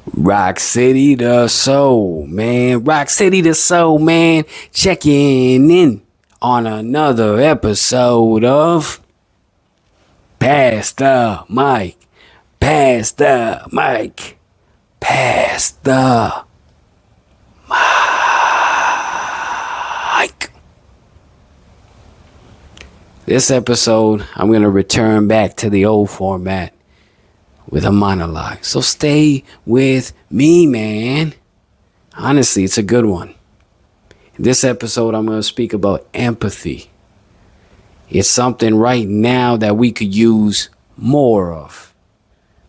Rock City the Soul, man. Rock City the Soul, man. Checking in on another episode of Pass the Mic. Pass the Mic. Pass the Mic. This episode, I'm going to return back to the old format with a monologue. So stay with me, man. Honestly, it's a good one. In this episode, I'm going to speak about empathy. It's something right now that we could use more of.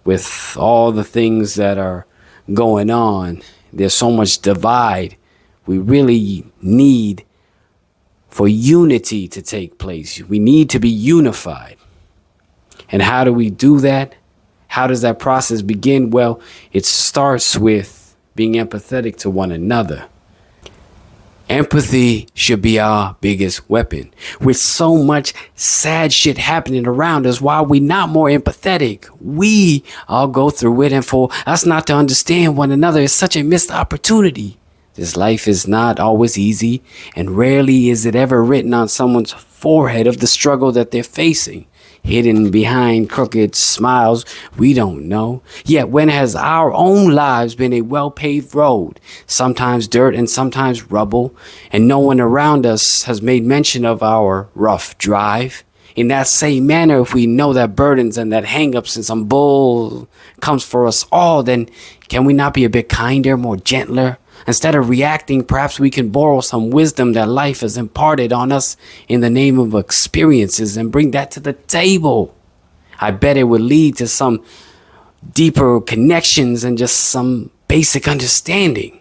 With all the things that are going on, there's so much divide. We really need for unity to take place. We need to be unified. And how do we do that? How does that process begin? Well, it starts with being empathetic to one another. Empathy should be our biggest weapon. With so much sad shit happening around us, why are we not more empathetic? We all go through it, and for us not to understand one another is such a missed opportunity. This life is not always easy, and rarely is it ever written on someone's forehead of the struggle that they're facing. Hidden behind crooked smiles, we don't know. Yet when has our own lives been a well-paved road? Sometimes dirt and sometimes rubble, and no one around us has made mention of our rough drive. In that same manner, if we know that burdens and that hang-ups and some bull comes for us all, then can we not be a bit kinder, more gentler? Instead of reacting, perhaps we can borrow some wisdom that life has imparted on us in the name of experiences and bring that to the table. I bet it would lead to some deeper connections and just some basic understanding.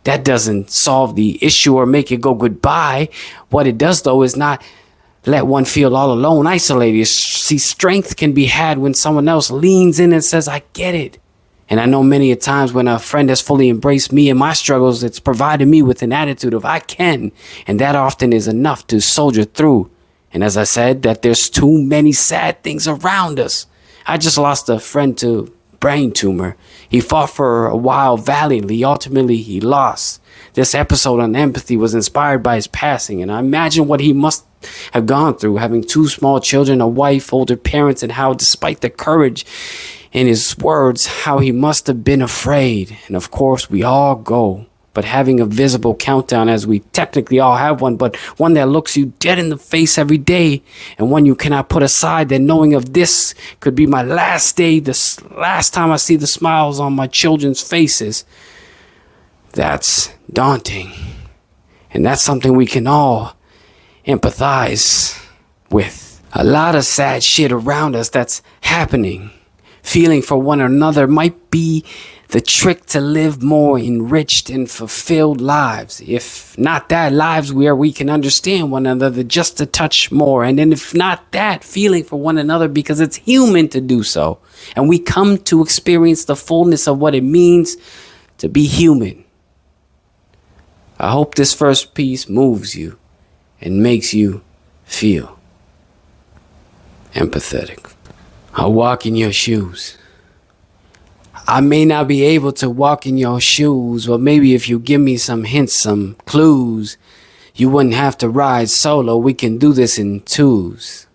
That doesn't solve the issue or make it go goodbye. What it does, though, is not let one feel all alone, isolated. See, strength can be had when someone else leans in and says, I get it. And I know many a times when a friend has fully embraced me and my struggles, it's provided me with an attitude of I can. And that often is enough to soldier through. And as I said, that there's too many sad things around us. I just lost a friend to brain tumor. He fought for a while valiantly. Ultimately, he lost. This episode on empathy was inspired by his passing. And I imagine what he must have gone through, having two small children, a wife, older parents, and how despite the courage in his words, how he must have been afraid. And of course, we all go. But having a visible countdown, as we technically all have one, but one that looks you dead in the face every day, and one you cannot put aside, then knowing of this could be my last day, the last time I see the smiles on my children's faces, that's daunting. And that's something we can all empathize with. A lot of sad shit around us that's happening. Feeling for one another might be the trick to live more enriched and fulfilled lives. If not that, lives where we can understand one another just a touch more. And then if not that, feeling for one another because it's human to do so. And we come to experience the fullness of what it means to be human. I hope this first piece moves you and makes you feel empathetic. I'll walk in your shoes. I may not be able to walk in your shoes, but maybe if you give me some hints, some clues, you wouldn't have to ride solo. We can do this in twos.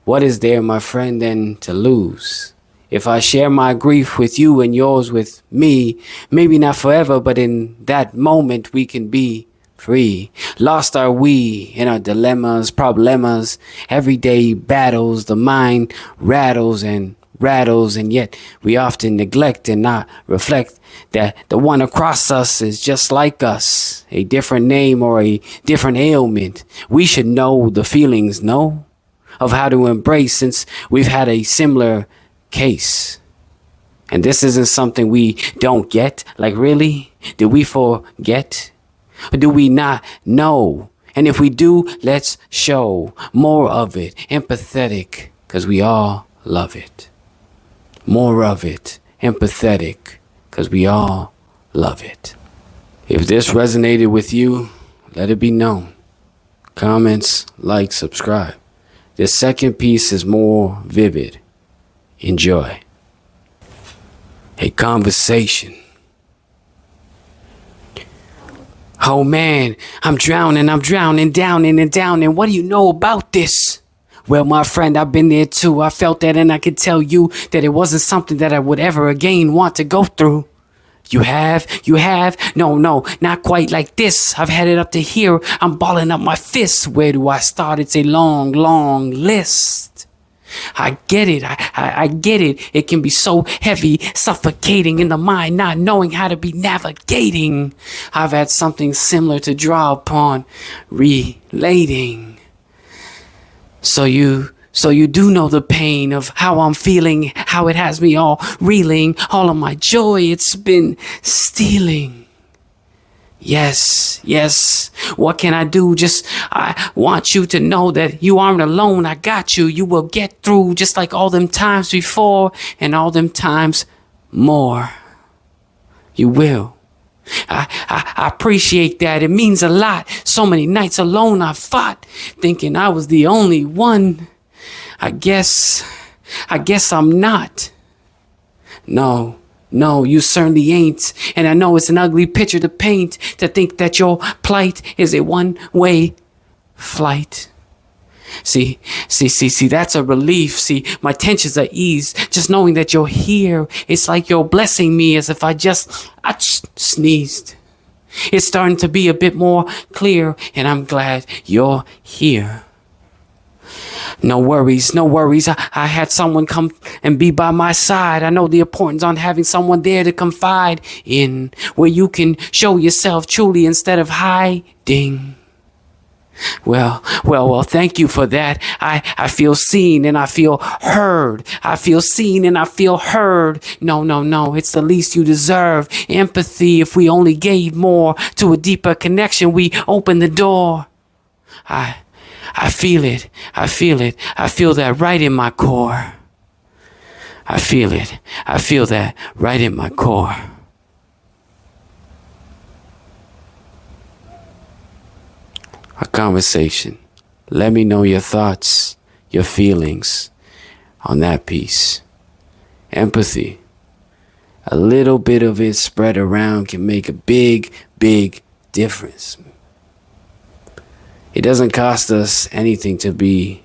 What is there, my friend, then to lose? If I share my grief with you and yours with me, maybe not forever, but in that moment we can be free. Lost are we in our dilemmas, problemas, everyday battles. The mind rattles, and yet we often neglect and not reflect that the one across us is just like us, a different name or a different ailment. We should know the feelings, no, of how to embrace, since we've had a similar case. And this isn't something we don't get. Like, really? Did we forget? Or do we not know? And if we do, let's show more of it. Empathetic, because we all love it. More of it. Empathetic, because we all love it. If this resonated with you, let it be known. Comments, like, subscribe. This second piece is more vivid. Enjoy. A conversation. Oh man, I'm drowning down and down. And what do you know about this? Well, my friend, I've been there too. I felt that, and I could tell you that it wasn't something that I would ever again want to go through. You have? No, not quite like this. I've had it up to here. I'm balling up my fists. Where do I start? It's a long, long list. I get it. I get it. It can be so heavy, suffocating in the mind, not knowing how to be navigating. I've had something similar to draw upon, relating. So you do know the pain of how I'm feeling, how it has me all reeling, all of my joy it's been stealing. Yes. What can I do? I want you to know that you aren't alone. I got you. You will get through just like all them times before and all them times more. You will. I appreciate that. It means a lot. So many nights alone I fought, thinking I was the only one. I guess I'm not. No, you certainly ain't. And I know it's an ugly picture to paint, to think that your plight is a one-way flight. See, that's a relief. See, my tensions are eased. Just knowing that you're here, it's like you're blessing me as if I sneezed. It's starting to be a bit more clear, and I'm glad you're here. No worries. I had someone come and be by my side. I know the importance on having someone there to confide in, where you can show yourself truly instead of hiding. Well, thank you for that. I feel seen and I feel heard. No, it's the least you deserve. Empathy, if we only gave more to a deeper connection, we open the door. I feel it. I feel that right in my core. I feel it. I feel that right in my core. A conversation. Let me know your thoughts, your feelings on that piece. Empathy. A little bit of it spread around can make a big, big difference. It doesn't cost us anything to be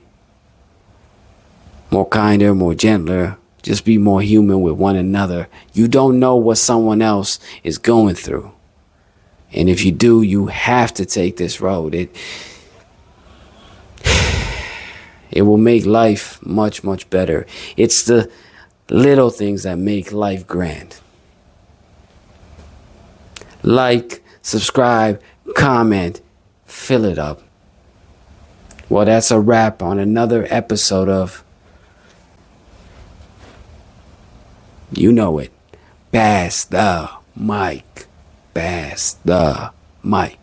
more kinder, more gentler. Just be more human with one another. You don't know what someone else is going through. And if you do, you have to take this road. It will make life much, much better. It's the little things that make life grand. Like, subscribe, comment, fill it up. Well, that's a wrap on another episode of, you know it, Pass the Mic. Pass the Mic.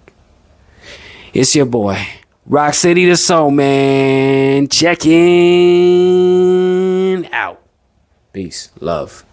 It's your boy, Rock City the Soul Man, checking out. Peace, love.